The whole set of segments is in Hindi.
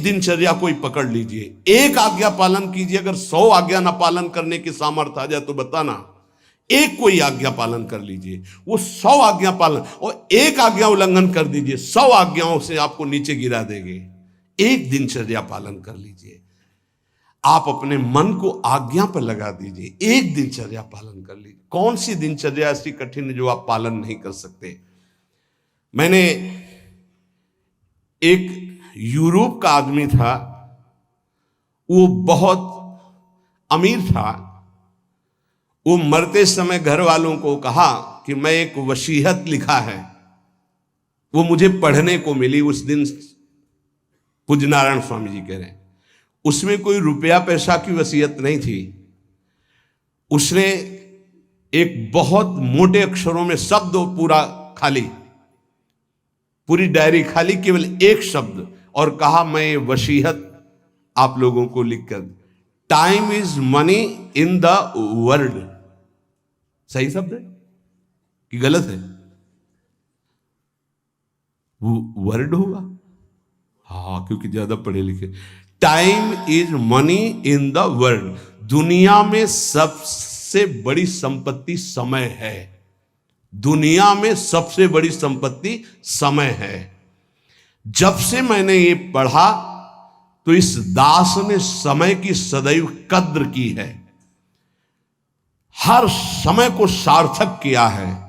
दिनचर्या कोई पकड़ लीजिए, एक आज्ञा पालन कीजिए। अगर 100 आज्ञा ना पालन करने की सामर्थ्य आ जाए तो बताना, एक कोई आज्ञा पालन कर लीजिए, वो 100 आज्ञा पालन, और एक आज्ञा उल्लंघन कर दीजिए, 100 आज्ञाओं से आपको नीचे गिरा देंगे। एक दिनचर्या पालन कर लीजिए, आप अपने मन को आज्ञा पर लगा दीजिए, एक दिनचर्या पालन कर लीजिए। कौन सी दिनचर्या ऐसी कठिन है जो आप पालन नहीं कर सकते? मैंने एक यूरोप का आदमी था, वो बहुत अमीर था। वो मरते समय घर वालों को कहा कि मैं एक वसीयत लिखा है, वो मुझे पढ़ने को मिली उस दिन। पूज्य नारायण स्वामी जी कह रहे हैं उसमें कोई रुपया पैसा की वसीयत नहीं थी। उसने एक बहुत मोटे अक्षरों में शब्द पूरा खाली, पूरी डायरी खाली, केवल एक शब्द, और कहा मैं ये वसीयत आप लोगों को लिखकर, time is money in the world. सही शब्द है कि गलत है? वर्ड होगा, हाँ, क्योंकि ज्यादा पढ़े लिखे। Time is money in the world. दुनिया में सबसे बड़ी संपत्ति समय है। दुनिया में सबसे बड़ी संपत्ति समय है। जब से मैंने ये पढ़ा तो इस दास ने समय की सदैव कद्र की है, हर समय को सार्थक किया है।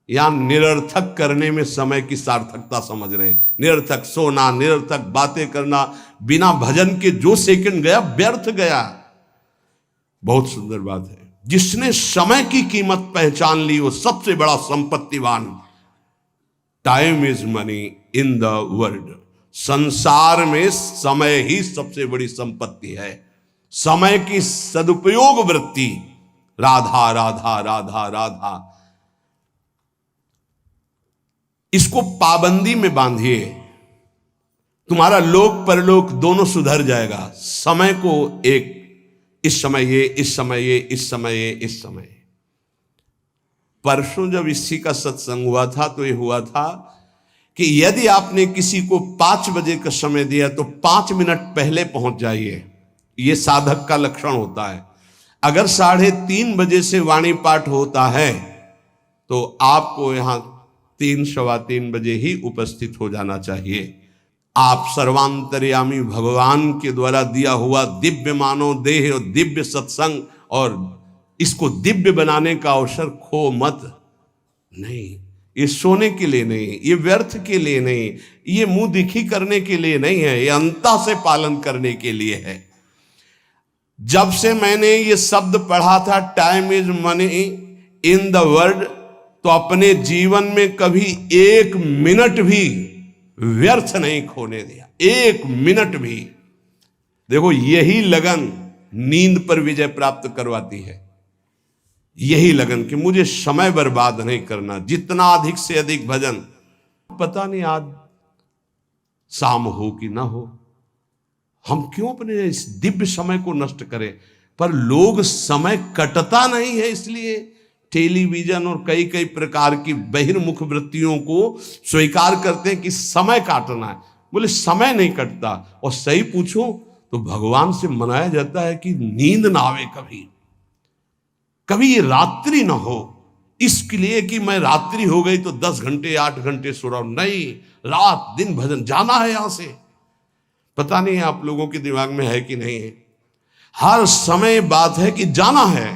या निरर्थक करने में समय की सार्थकता समझ रहे हैं। निरर्थक सोना, निरर्थक बातें करना, बिना भजन के जो सेकंड गया व्यर्थ गया। बहुत सुंदर बात है। जिसने समय की कीमत पहचान ली वो सबसे बड़ा संपत्तिवान। Time is money in the world. संसार में समय ही सबसे बड़ी संपत्ति है। समय की सदुपयोग वृत्ति, राधा राधा राधा राधा, इसको पाबंदी में बांधिए, तुम्हारा लोक परलोक दोनों सुधर जाएगा। समय को एक, इस समय ये, इस समय ये, इस समय ये, इस समय। परसों जब इसी का सत्संग हुआ था तो ये हुआ था कि यदि आपने किसी को 5 बजे का समय दिया तो 5 मिनट पहले पहुंच जाइए। यह साधक का लक्षण होता है। अगर 3:30 बजे से वाणी पाठ होता है तो आपको यहां 3 सवा 3 बजे ही उपस्थित हो जाना चाहिए। आप सर्वांतर्यामी भगवान के द्वारा दिया हुआ दिव्य मानव देह और दिव्य सत्संग और इसको दिव्य बनाने का अवसर खो मत। नहीं, ये सोने के लिए नहीं, ये व्यर्थ के लिए नहीं, ये मुंह दिखी करने के लिए नहीं है, ये अंता से पालन करने के लिए है। जब से मैंने ये शब्द पढ़ा था time is money in the world, तो अपने जीवन में कभी 1 मिनट भी व्यर्थ नहीं खोने दिया। 1 मिनट भी। देखो, यही लगन नींद पर विजय प्राप्त करवाती है। यही लगन कि मुझे समय बर्बाद नहीं करना, जितना अधिक से अधिक भजन। पता नहीं आज शाम हो कि ना हो, हम क्यों अपने इस दिव्य समय को नष्ट करें। पर लोग समय कटता नहीं है, इसलिए टेलीविजन और कई कई प्रकार की बहिर्मुख वृत्तियों को स्वीकार करते हैं कि समय काटना है। बोले समय नहीं कटता। और सही पूछो तो भगवान से मनाया जाता है कि नींद ना आवे, कभी ये रात्रि ना हो, इसके लिए कि मैं रात्रि हो गई तो 10 घंटे 8 घंटे सो रहा हूं। नहीं, रात दिन भजन, जाना है यहां से। पता नहीं आप लोगों के दिमाग में है कि नहीं है। हर समय बात है कि जाना है।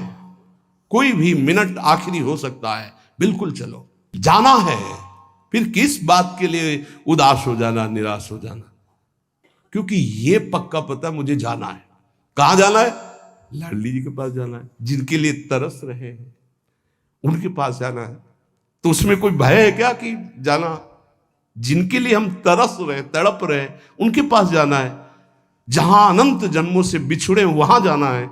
कोई भी मिनट आखिरी हो सकता है। बिल्कुल चलो, जाना है। फिर किस बात के लिए उदास हो जाना, निराश हो जाना। क्योंकि ये पक्का पता मुझे जाना है। कहां जाना है? लाडली जी के पास जाना है। जिनके लिए तरस रहे हैं उनके पास जाना है। तो उसमें कोई भय है क्या कि जाना? जिनके लिए हम तरस रहे, तड़प रहे, उनके पास जाना है। जहां अनंत जन्मों से बिछुड़े वहां जाना है।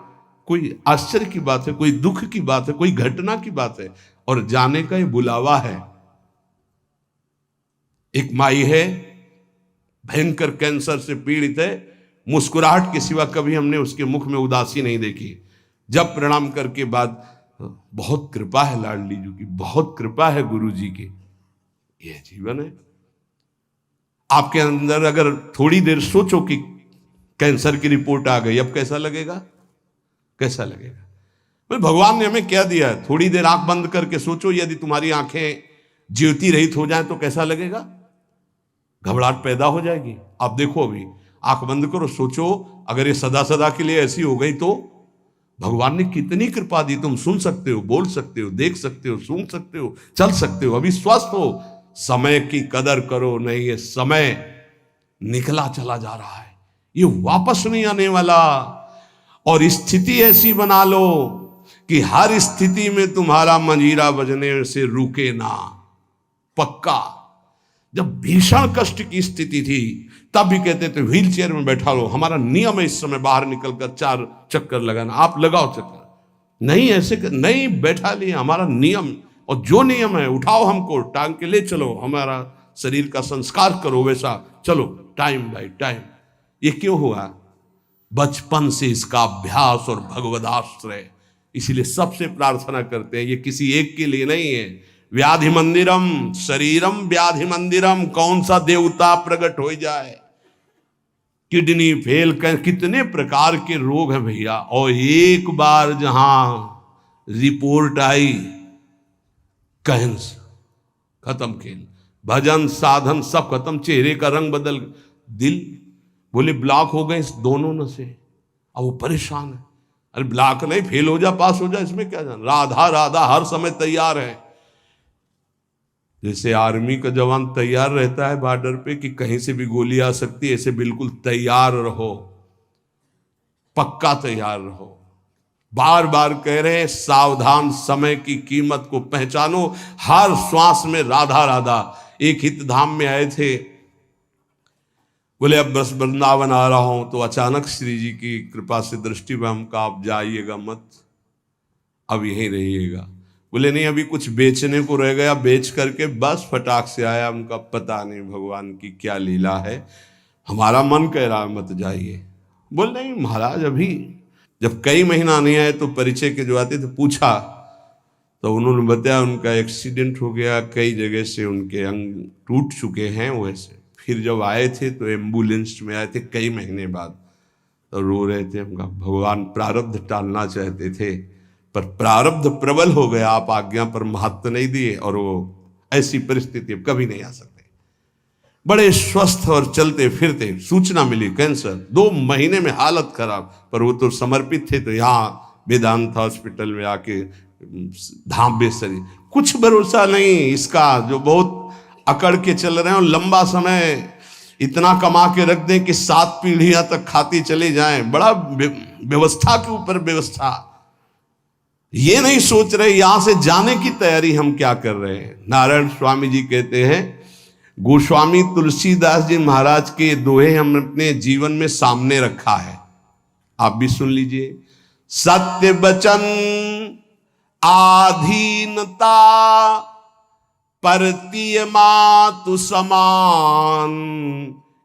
कोई आश्चर्य की बात है, कोई दुख की बात है, कोई घटना की बात है। और जाने का ये बुलावा है। एक माई है, भयंकर कैंसर से पीड़ित है। मुस्कुराहट के सिवा कभी हमने उसके मुख में उदासी नहीं देखी। जब प्रणाम करके बाद, बहुत कृपा है लाडली जी की, बहुत कृपा है गुरु जी की। यह जीवन है। आपके अंदर अगर थोड़ी देर सोचो कि कैंसर की रिपोर्ट आ गई, अब कैसा लगेगा? कैसा लगेगा? भाई भगवान ने हमें क्या दिया है? थोड़ी देर आंख बंद करके सोचो, यदि तुम्हारी आंखें ज्योति रहित हो जाए तो कैसा लगेगा? घबराहट पैदा हो जाएगी। आप देखो, अभी आंख बंद करो, सोचो अगर ये सदा सदा के लिए ऐसी हो गई तो भगवान ने कितनी कृपा दी। तुम सुन सकते हो, बोल सकते हो, देख सकते हो, सूंघ सकते हो, चल सकते हो, अभी स्वस्थ हो। समय की कदर करो, नहीं ये समय निकला चला जा रहा है, ये वापस नहीं आने वाला। और स्थिति ऐसी बना लो कि हर स्थिति में तुम्हारा मंजीरा बजने से रुके ना। पक्का जब भीषण कष्ट की स्थिति थी तब भी कहते थे व्हील चेयर में बैठा लो, हमारा नियम है इस समय बाहर निकलकर 4 चक्कर लगाना, आप लगाओ चक्कर। नहीं ऐसे नहीं बैठा लिया, हमारा नियम, और जो नियम है उठाओ, हमको टांग के ले चलो, हमारा शरीर का संस्कार करो, वैसा चलो टाइम बाय टाइम। ये क्यों हुआ? बचपन से इसका अभ्यास और भगवदाश्रय। इसीलिए सबसे प्रार्थना करते हैं, ये किसी एक के लिए नहीं है। व्याधि मंदिरम शरीरम व्याधि मंदिरम, कौन सा देवता प्रकट हो जाए? किडनी फेल, कितने प्रकार के रोग हैं भैया। और एक बार जहां रिपोर्ट आई कैंसर, खत्म खेल, भजन साधन सब खत्म, चेहरे का रंग बदल, दिल बोले ब्लॉक हो गए इस दोनों नसें। अब वो परेशान है, अरे ब्लॉक नहीं, फेल हो जा पास हो जा, इसमें क्या जान। राधा राधा हर समय तैयार है, जैसे आर्मी का जवान तैयार रहता है बॉर्डर पे कि कहीं से भी गोली आ सकती है, ऐसे बिल्कुल तैयार रहो, पक्का तैयार रहो। बार बार कह रहे हैं सावधान, समय की कीमत को पहचानो, हर श्वास में राधा राधा। एक हित धाम में आए थे, बोले अब बस वृंदावन आ रहा हूं, तो अचानक श्री जी की कृपा से दृष्टि में हमका, आप जाइएगा मत, अब यहीं रहिएगा। बोले नहीं अभी कुछ बेचने को रह गया, बेच करके बस फटाक से आया। उनका पता नहीं भगवान की क्या लीला है, हमारा मन कह रहा है मत जाइए। बोल नहीं महाराज, अभी जब कई महीना नहीं आए तो परिचय के जो आते थे पूछा, तो उन्होंने बताया उनका एक्सीडेंट हो गया, कई जगह से उनके अंग टूट चुके हैं वैसे। फिर जब आए थे तो एम्बुलेंस में आए थे कई महीने बाद, तो रो रहे थे। उनका भगवान प्रारब्ध टालना चाहते थे पर प्रारब्ध प्रबल हो गया, आप आज्ञा पर महत्व नहीं दिए, और वो ऐसी परिस्थिति अब कभी नहीं आ सकते। बड़े स्वस्थ और चलते फिरते, सूचना मिली कैंसर, 2 महीने में हालत खराब, पर वो तो समर्पित थे, तो यहाँ वेदांत हॉस्पिटल में आके धाम बेसरी। कुछ भरोसा नहीं इसका, जो बहुत अकड़ के चल रहे हैं, और लंबा समय इतना कमा के रख दें कि 7 पीढ़ियां तक खाती चली जाएं, बड़ा व्यवस्था के ऊपर व्यवस्था। ये नहीं सोच रहे यहां से जाने की तैयारी हम क्या कर रहे हैं। नारायण स्वामी जी कहते हैं, गोस्वामी तुलसीदास जी महाराज के दोहे हम अपने जीवन में सामने रखा है, आप भी सुन लीजिए। सत्य वचन आधीनता परतीय मातु समान,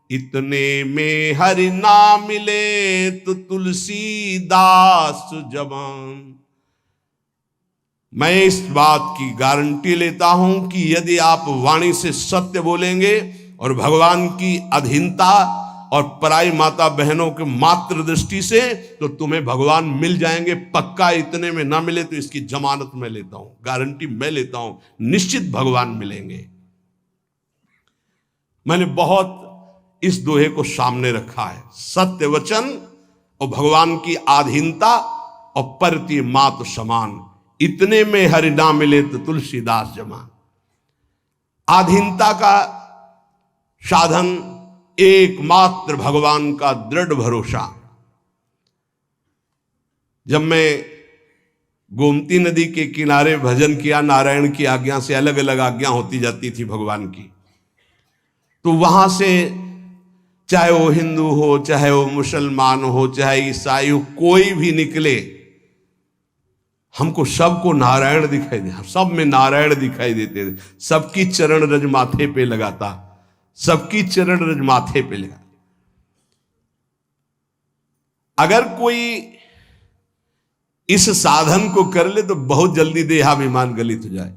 इतने में हरि ना मिले तो तुलसीदास जवान। मैं इस बात की गारंटी लेता हूं कि यदि आप वाणी से सत्य बोलेंगे और भगवान की अधीनता और पराई माता बहनों के मात्र दृष्टि से, तो तुम्हें भगवान मिल जाएंगे पक्का। इतने में ना मिले तो इसकी जमानत मैं लेता हूं, गारंटी मैं लेता हूं, निश्चित भगवान मिलेंगे। मैंने बहुत इस दोहे को सामने रखा है, सत्य वचन और भगवान की आधीनता और परती मात समान, इतने में हरि ना मिले तो तुलसीदास जमान। आधीनता का साधन एकमात्र भगवान का दृढ़ भरोसा। जब मैं गोमती नदी के किनारे भजन किया, नारायण की आज्ञा से, अलग अलग आज्ञा होती जाती थी भगवान की, तो वहां से चाहे वो हिंदू हो, चाहे वो मुसलमान हो, चाहे ईसाई हो, कोई भी निकले, हमको सबको नारायण दिखाई दे, सब में नारायण दिखाई देते थे। सबकी चरण रज माथे पे लगाता, सबकी चरण रज माथे पे लगा। अगर कोई इस साधन को कर ले तो बहुत जल्दी देहाभिमान गलित हो जाए।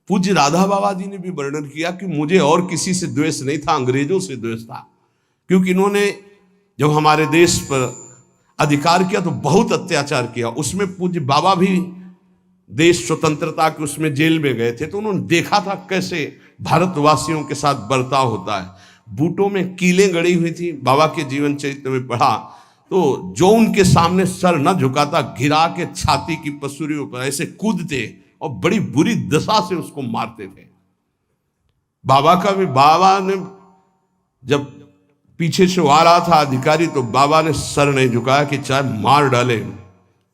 पूज्य राधा बाबा जी ने भी वर्णन किया कि मुझे और किसी से द्वेष नहीं था, अंग्रेजों से द्वेष था, क्योंकि इन्होंने जब हमारे देश पर अधिकार किया तो बहुत अत्याचार किया। उसमें पूज्य बाबा भी देश स्वतंत्रता के उसमें जेल में गए थे, तो उन्होंने देखा था कैसे भारतवासियों के साथ बर्ताव होता है। बूटों में कीलें गड़ी हुई थी, बाबा के जीवन चरित्र में पढ़ा तो जो उनके सामने सर न झुकाता गिरा के छाती की पसुरियों पर ऐसे कूदते और बड़ी बुरी दशा से उसको मारते थे। बाबा का भी, बाबा ने जब पीछे से आ रहा था अधिकारी तो बाबा ने सर नहीं झुकाया कि चाहे मार डाले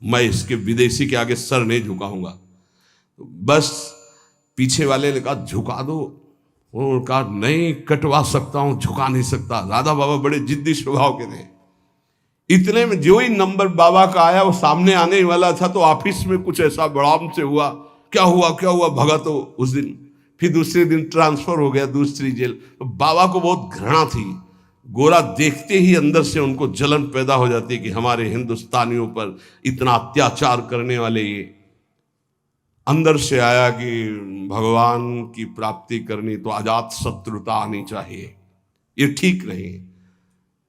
मैं इसके विदेशी के आगे सर नहीं झुकाऊंगा। तो बस पीछे वाले ने कहा झुका दो, उन्होंने कहा नहीं कटवा सकता हूं, झुका नहीं सकता। राधा बाबा बड़े जिद्दी स्वभाव के थे। इतने में जो ही नंबर बाबा का आया वो सामने आने वाला था तो ऑफिस में कुछ ऐसा बड़ाम से हुआ, क्या हुआ भगा तो उस दिन, फिर दूसरे दिन ट्रांसफर हो गया दूसरी जेल। तो बाबा को बहुत घृणा थी, गोरा देखते ही अंदर से उनको जलन पैदा हो जाती कि हमारे हिंदुस्तानियों पर इतना अत्याचार करने वाले ये। अंदर से आया कि भगवान की प्राप्ति करनी तो अजात शत्रुता आनी चाहिए, ये ठीक नहीं।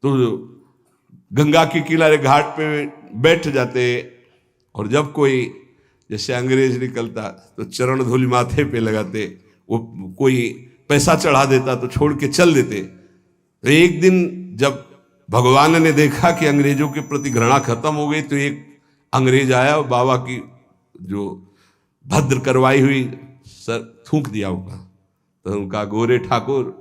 तो गंगा के किनारे घाट पे बैठ जाते और जब कोई जैसे अंग्रेज निकलता तो चरण धूलि माथे पे लगाते, वो कोई पैसा चढ़ा देता तो छोड़ के चल देते। तो एक दिन जब भगवान ने देखा कि अंग्रेजों के प्रति घृणा खत्म हो गई तो एक अंग्रेज आया और बाबा की जो भद्र करवाई हुई सर थूक दिया होगा। तो उनका गोरे ठाकुर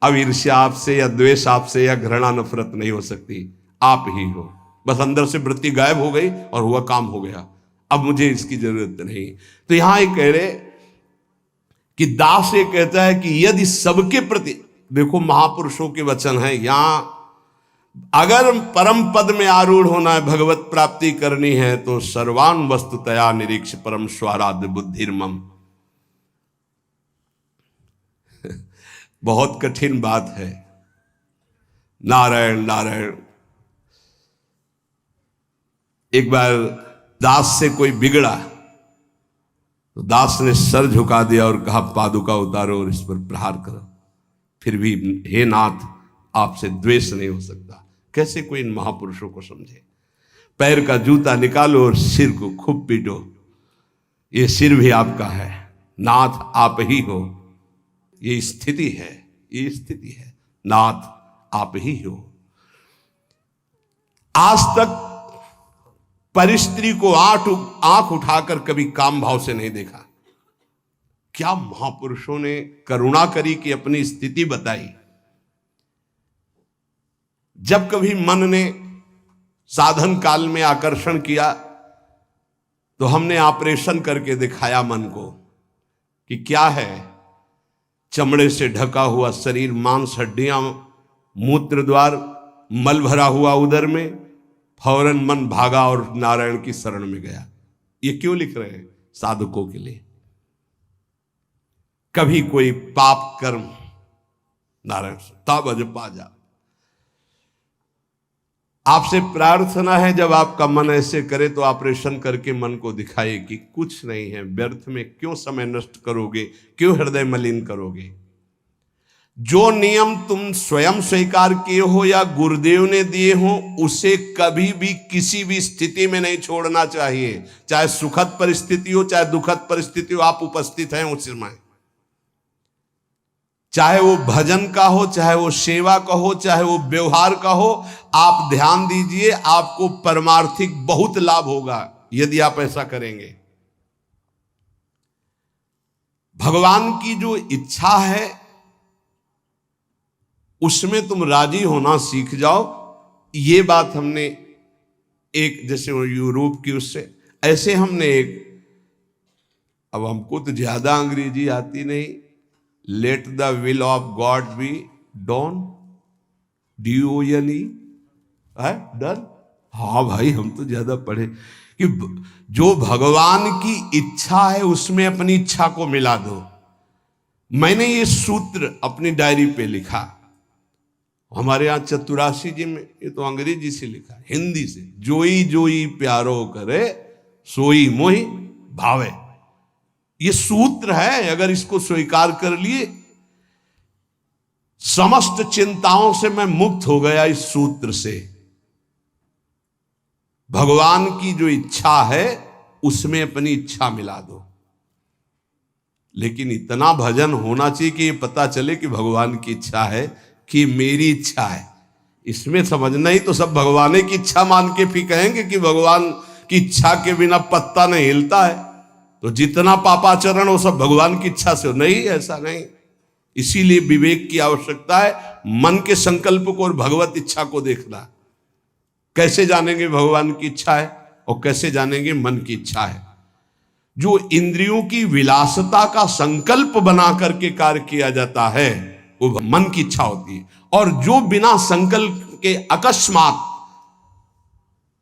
अब ईर्ष्या आपसे या द्वेष आपसे या घृणा नफरत नहीं हो सकती, आप ही हो। बस अंदर से वृत्ति गायब हो गई और हुआ काम हो गया, अब मुझे इसकी जरूरत नहीं। तो यहां एक कह रहे कि दास ये कहता है कि यदि सबके प्रति, देखो महापुरुषों के वचन है, यहां अगर परम पद में आरूढ़ होना है, भगवत प्राप्ति करनी है तो सर्वान वस्तुतया निरीक्ष परम स्वाराध्य बुद्धिर्मम। बहुत कठिन बात है। नारायण नारायण। एक बार दास से कोई बिगड़ा तो दास ने सर झुका दिया और कहा पादुका उतारो और इस पर प्रहार करो। फिर भी हे नाथ आपसे द्वेष नहीं हो सकता। कैसे कोई इन महापुरुषों को समझे। पैर का जूता निकालो और सिर को खूब पीटो, ये सिर भी आपका है, नाथ आप ही हो। ये स्थिति है, ये स्थिति है, नाथ आप ही हो। आज तक परिस्त्री को आंख उठाकर कभी काम भाव से नहीं देखा। क्या महापुरुषों ने करुणा करी कि अपनी स्थिति बताई। जब कभी मन ने साधन काल में आकर्षण किया तो हमने ऑपरेशन करके दिखाया मन को कि क्या है। चमड़े से ढका हुआ शरीर, मांस, हड्डियां, मूत्र द्वार, मल भरा हुआ उदर में, फौरन मन भागा और नारायण की शरण में गया। ये क्यों लिख रहे हैं? साधकों के लिए। कभी कोई पाप कर्म, नारायण तब अज पा जा। आपसे प्रार्थना है जब आपका मन ऐसे करे तो ऑपरेशन करके मन को दिखाए कि कुछ नहीं है, व्यर्थ में क्यों समय नष्ट करोगे, क्यों हृदय मलिन करोगे। जो नियम तुम स्वयं स्वीकार किए हो या गुरुदेव ने दिए हो उसे कभी भी किसी भी स्थिति में नहीं छोड़ना चाहिए। चाहे सुखद परिस्थिति हो चाहे दुखद परिस्थिति हो, आप उपस्थित हैं उस समय। चाहे वो भजन का हो, चाहे वो सेवा का हो, चाहे वो व्यवहार का हो, आप ध्यान दीजिए आपको परमार्थिक बहुत लाभ होगा यदि आप ऐसा करेंगे। भगवान की जो इच्छा है उसमें तुम राजी होना सीख जाओ। ये बात हमने एक, जैसे वो यूरोप की उससे ऐसे हमने एक, अब हमको तो ज्यादा अंग्रेजी आती नहीं, let the will of God be done, DONE है डन। हाँ भाई हम तो ज्यादा पढ़े कि जो भगवान की इच्छा है उसमें अपनी इच्छा को मिला दो। मैंने ये सूत्र अपनी डायरी पे लिखा। हमारे यहाँ चतुराशी जी में, ये तो अंग्रेजी से लिखा, हिंदी से, जोई जोई प्यारो करे सोई मोहि भावे। ये सूत्र है, अगर इसको स्वीकार कर लिए, समस्त चिंताओं से मैं मुक्त हो गया इस सूत्र से। भगवान की जो इच्छा है उसमें अपनी इच्छा मिला दो। लेकिन इतना भजन होना चाहिए कि ये पता चले कि भगवान की इच्छा है कि मेरी इच्छा है। इसमें समझना ही तो सब भगवान की इच्छा मान के फिर कहेंगे कि भगवान की इच्छा के बिना पत्ता नहीं हिलता है, तो जितना पापाचरण हो सब भगवान की इच्छा से हो। नहीं, ऐसा नहीं। इसीलिए विवेक की आवश्यकता है, मन के संकल्प को और भगवत इच्छा को देखना। कैसे जानेंगे भगवान की इच्छा है और कैसे जानेंगे मन की इच्छा है? जो इंद्रियों की विलासता का संकल्प बना करके कार्य किया जाता है वो मन की इच्छा होती है, और जो बिना संकल्प के अकस्मात,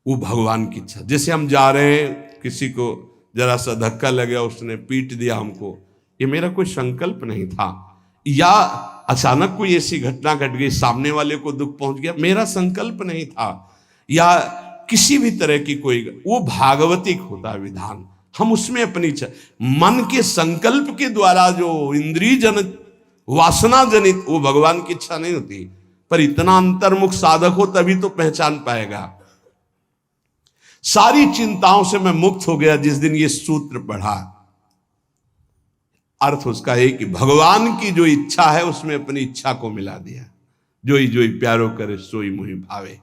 वो भगवान की इच्छा। जैसे हम जा रहे हैं, किसी को जरा सा धक्का लग गया, उसने पीट दिया हमको, ये मेरा कोई संकल्प नहीं था, या अचानक कोई ऐसी घटना घट गई, सामने वाले को दुख पहुंच गया, मेरा संकल्प नहीं था, या किसी भी तरह की कोई, वो भागवतिक होता है विधान। हम उसमें अपनी इच्छा, मन के संकल्प के द्वारा जो इंद्रिय जनित, वासना जनित, वो भगवान की इच्छा नहीं होती। पर इतना अंतर्मुख साधक हो तभी तो पहचान पाएगा। सारी चिंताओं से मैं मुक्त हो गया जिस दिन ये सूत्र पढ़ा। अर्थ उसका है कि भगवान की जो इच्छा है उसमें अपनी इच्छा को मिला दिया। जोई जोई प्यारो करे सोई मोहि भावे।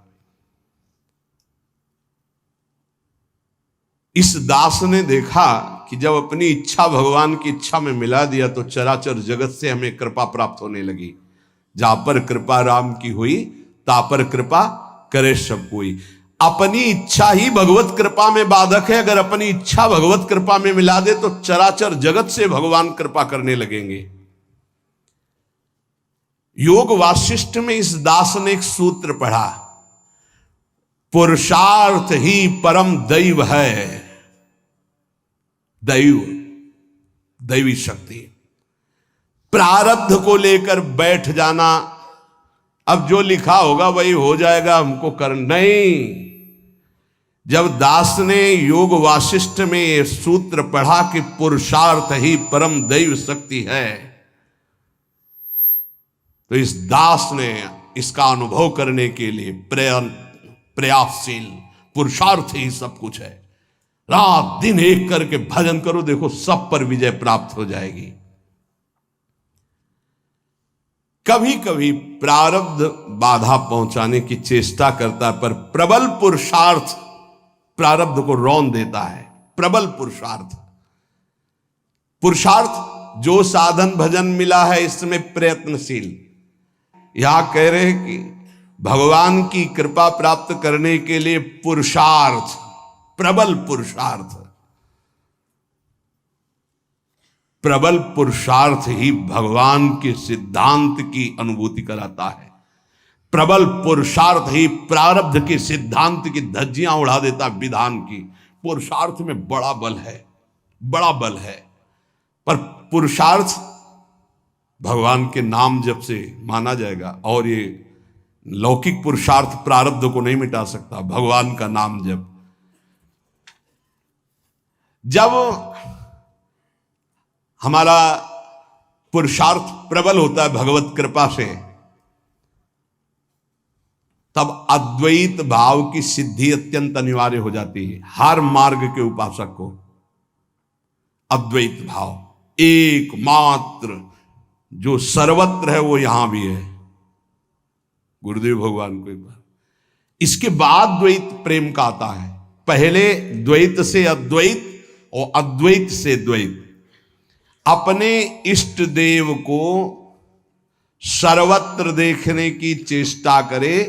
इस दास ने देखा कि जब अपनी इच्छा भगवान की इच्छा में मिला दिया तो चराचर जगत से हमें कृपा प्राप्त होने लगी। जा पर कृपा राम की हुई, ता पर कृपा करे सब कोई। अपनी इच्छा ही भगवत कृपा में बाधक है। अगर अपनी इच्छा भगवत कृपा में मिला दे तो चराचर जगत से भगवान कृपा करने लगेंगे। योग वासिष्ठ में इस दास ने एक सूत्र पढ़ा, पुरुषार्थ ही परम दैव है। दैव, दैवी शक्ति। प्रारब्ध को लेकर बैठ जाना, अब जो लिखा होगा वही हो जाएगा, हमको कर नहीं। जब दास ने योग वासिष्ठ में ये सूत्र पढ़ा कि पुरुषार्थ ही परम दैव शक्ति है, तो इस दास ने इसका अनुभव करने के लिए प्रयासशील, पुरुषार्थ ही सब कुछ है। रात दिन एक करके भजन करो, देखो सब पर विजय प्राप्त हो जाएगी। कभी कभी प्रारब्ध बाधा पहुंचाने की चेष्टा करता है, पर प्रबल पुरुषार्थ प्रारब्ध को रौंद देता है। प्रबल पुरुषार्थ, पुरुषार्थ जो साधन भजन मिला है इसमें प्रयत्नशील। यहां कह रहे हैं कि भगवान की कृपा प्राप्त करने के लिए पुरुषार्थ, प्रबल पुरुषार्थ, प्रबल पुरुषार्थ ही भगवान के सिद्धांत की अनुभूति कराता है। प्रबल पुरुषार्थ ही प्रारब्ध के सिद्धांत की धज्जियां उड़ा देता विधान की। पुरुषार्थ में बड़ा बल है, बड़ा बल है। पर पुरुषार्थ भगवान के नाम जप से माना जाएगा, और ये लौकिक पुरुषार्थ प्रारब्ध को नहीं मिटा सकता, भगवान का नाम जप। जब हमारा पुरुषार्थ प्रबल होता है भगवत कृपा से, तब अद्वैत भाव की सिद्धि अत्यंत अनिवार्य हो जाती है। हर मार्ग के उपासक को अद्वैत भाव, एकमात्र जो सर्वत्र है वो यहां भी है, गुरुदेव भगवान को एक बार। इसके बाद द्वैत प्रेम का आता है। पहले द्वैत से अद्वैत और अद्वैत से द्वैत। अपने इष्ट देव को सर्वत्र देखने की चेष्टा करे,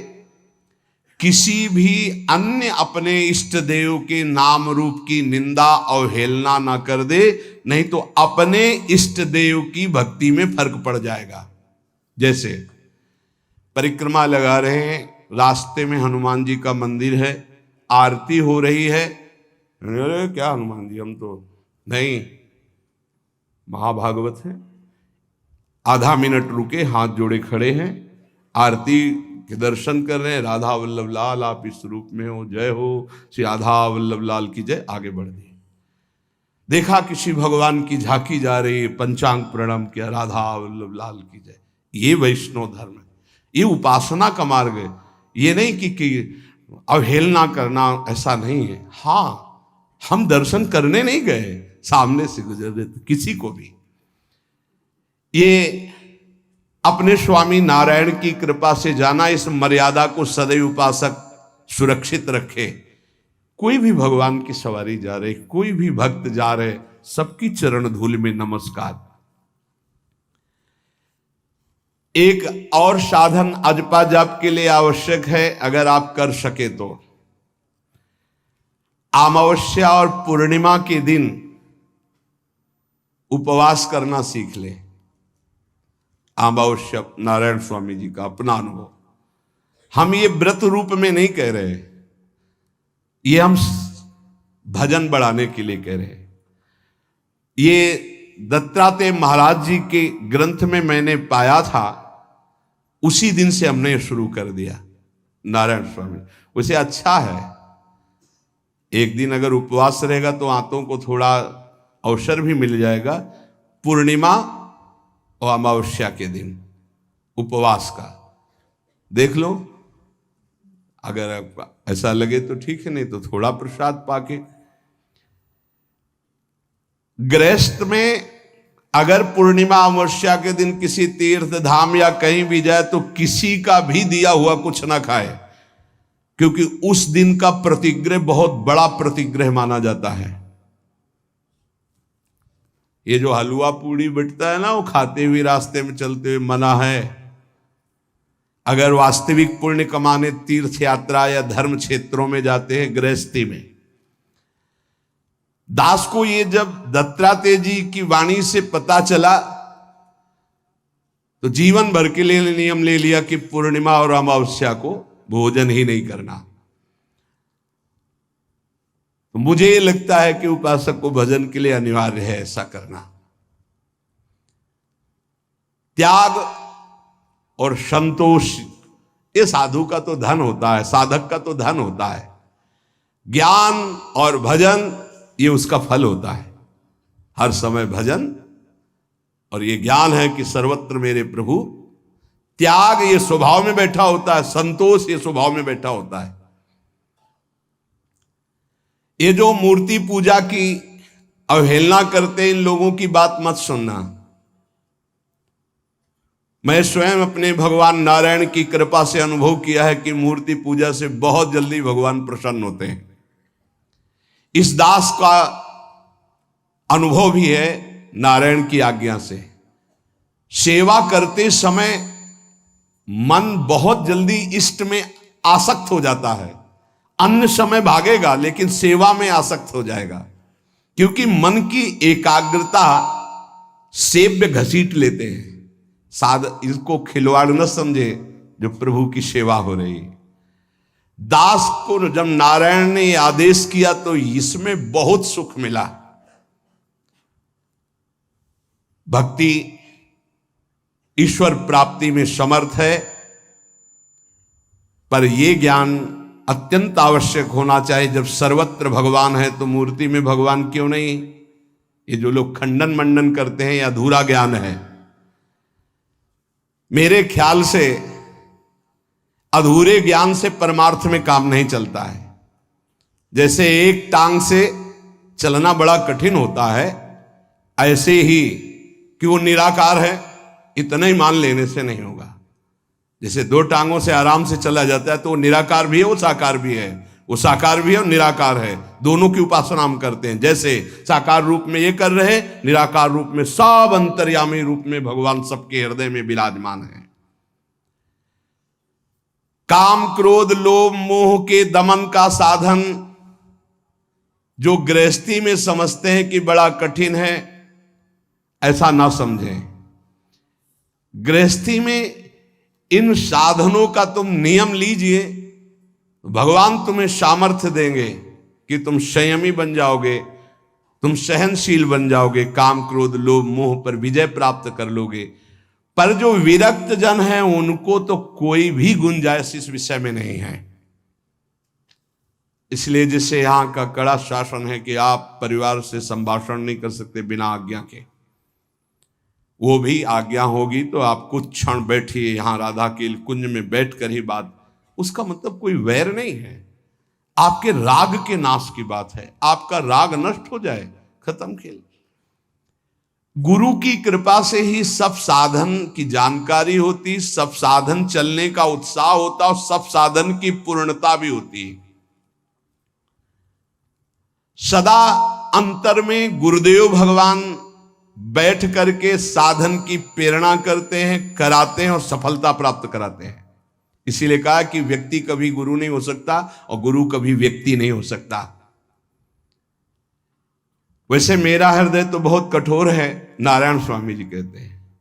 किसी भी अन्य अपने इष्ट देव के नाम रूप की निंदा और हेलना ना कर दे, नहीं तो अपने इष्ट देव की भक्ति में फर्क पड़ जाएगा। जैसे परिक्रमा लगा रहे हैं, रास्ते में हनुमान जी का मंदिर है, आरती हो रही है, अरे क्या हनुमान जी, हम तो नहीं, महाभागवत है। आधा मिनट रुके, हाथ जोड़े खड़े हैं, आरती के दर्शन कर रहे हैं। राधा वल्लभ लाल आप इस रूप में हो, जय हो श्री राधा वल्लभ लाल की जय। आगे बढ़ दिए। देखा किसी भगवान की झांकी जा रही है, पंचांग प्रणाम किया, राधा वल्लभ लाल की जय। ये वैष्णव धर्म है, ये उपासना का मार्ग है। ये नहीं कि अवहेलना करना, ऐसा नहीं है। हाँ, हम दर्शन करने नहीं गए, सामने से गुजर रहे थे, किसी को भी। ये अपने स्वामी नारायण की कृपा से जाना, इस मर्यादा को सदैव उपासक सुरक्षित रखे। कोई भी भगवान की सवारी जा रहे, कोई भी भक्त जा रहे, सबकी चरण धूल में नमस्कार। एक और साधन अजपा जाप के लिए आवश्यक है, अगर आप कर सके तो अमावस्या और पूर्णिमा के दिन उपवास करना सीख ले। अमावस्या नारायण स्वामी जी का अपना अनुभव, हम ये व्रत रूप में नहीं कह रहे, ये हम भजन बढ़ाने के लिए कह रहे। ये दत्तात्रेय महाराज जी के ग्रंथ में मैंने पाया था, उसी दिन से हमने शुरू कर दिया नारायण स्वामी। उसे अच्छा है, एक दिन अगर उपवास रहेगा तो आंतों को थोड़ा अवसर भी मिल जाएगा। पूर्णिमा और अमावस्या के दिन उपवास का देख लो, अगर ऐसा लगे तो ठीक है, नहीं तो थोड़ा प्रसाद पाके। गृहस्थ में अगर पूर्णिमा अमावस्या के दिन किसी तीर्थ धाम या कहीं भी जाए तो किसी का भी दिया हुआ कुछ ना खाए, क्योंकि उस दिन का प्रतिग्रह बहुत बड़ा प्रतिग्रह माना जाता है। ये जो हलवा पूड़ी बिकता है ना, वो खाते हुए रास्ते में चलते हुए मना है। अगर वास्तविक पुण्य कमाने तीर्थ यात्रा या धर्म क्षेत्रों में जाते हैं गृहस्थी में। दास को ये जब दत्तात्रेय जी की वाणी से पता चला तो जीवन भर के लिए नियम ले लिया कि पूर्णिमा और अमावस्या को भोजन ही नहीं करना। तो मुझे ये लगता है कि उपासक को भजन के लिए अनिवार्य है ऐसा करना। त्याग और संतोष, ये साधु का तो धन होता है, साधक का तो धन होता है। ज्ञान और भजन ये उसका फल होता है। हर समय भजन और ये ज्ञान है कि सर्वत्र मेरे प्रभु। त्याग ये स्वभाव में बैठा होता है, संतोष ये स्वभाव में बैठा होता है। ये जो मूर्ति पूजा की अवहेलना करते हैं, इन लोगों की बात मत सुनना। मैं स्वयं अपने भगवान नारायण की कृपा से अनुभव किया है कि मूर्ति पूजा से बहुत जल्दी भगवान प्रसन्न होते हैं। इस दास का अनुभव भी है नारायण की आज्ञा से। सेवा करते समय मन बहुत जल्दी इष्ट में आसक्त हो जाता है। अन्य समय भागेगा लेकिन सेवा में आसक्त हो जाएगा, क्योंकि मन की एकाग्रता सेव्य घसीट लेते हैं। इसको खिलवाड़ न समझे जो प्रभु की सेवा हो रही। दास को जब नारायण ने आदेश किया तो इसमें बहुत सुख मिला। भक्ति ईश्वर प्राप्ति में समर्थ है, पर यह ज्ञान अत्यंत आवश्यक होना चाहिए। जब सर्वत्र भगवान है तो मूर्ति में भगवान क्यों नहीं? ये जो लोग खंडन मंडन करते हैं यह अधूरा ज्ञान है। मेरे ख्याल से अधूरे ज्ञान से परमार्थ में काम नहीं चलता है। जैसे एक टांग से चलना बड़ा कठिन होता है, ऐसे ही कि वो निराकार है इतना ही मान लेने से नहीं होगा। जैसे दो टांगों से आराम से चला जाता है तो वो निराकार भी है, वो साकार भी है, वो साकार भी है और निराकार है। दोनों की उपासना हम करते हैं। जैसे साकार रूप में ये कर रहे, निराकार रूप में सब अंतर्यामी रूप में भगवान सबके हृदय में विराजमान है। काम क्रोध लोभ मोह के दमन का साधन जो गृहस्थी में समझते हैं कि बड़ा कठिन है, ऐसा ना समझें। गृहस्थी में इन साधनों का तुम नियम लीजिए, भगवान तुम्हें सामर्थ्य देंगे कि तुम संयमी बन जाओगे, तुम सहनशील बन जाओगे, काम क्रोध लोभ मोह पर विजय प्राप्त कर लोगे। पर जो विरक्त जन हैं उनको तो कोई भी गुंजाइश इस विषय में नहीं है। इसलिए जिससे यहां का कड़ा शासन है कि आप परिवार से संभाषण नहीं कर सकते बिना आज्ञा के। वो भी आज्ञा होगी तो आप कुछ क्षण बैठिए यहां राधा के कुंज में बैठकर ही बात, उसका मतलब कोई वैर नहीं है, आपके राग के नाश की बात है। आपका राग नष्ट हो जाए, खत्म खेल। गुरु की कृपा से ही सब साधन की जानकारी होती, सब साधन चलने का उत्साह होता और सब साधन की पूर्णता भी होती। सदा अंतर में गुरुदेव भगवान बैठ करके साधन की प्रेरणा करते हैं, कराते हैं और सफलता प्राप्त कराते हैं। इसीलिए कहा कि व्यक्ति कभी गुरु नहीं हो सकता और गुरु कभी व्यक्ति नहीं हो सकता। वैसे मेरा हृदय तो बहुत कठोर है, नारायण स्वामी जी कहते हैं,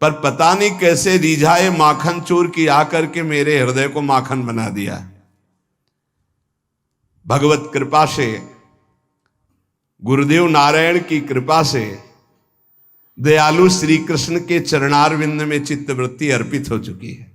पर पता नहीं कैसे रिझाए माखन चोर की आकर के मेरे हृदय को माखन बना दिया। भगवत कृपा से, गुरुदेव नारायण की कृपा से दयालु श्री कृष्ण के चरणारविंद में चित्तवृत्ति अर्पित हो चुकी है।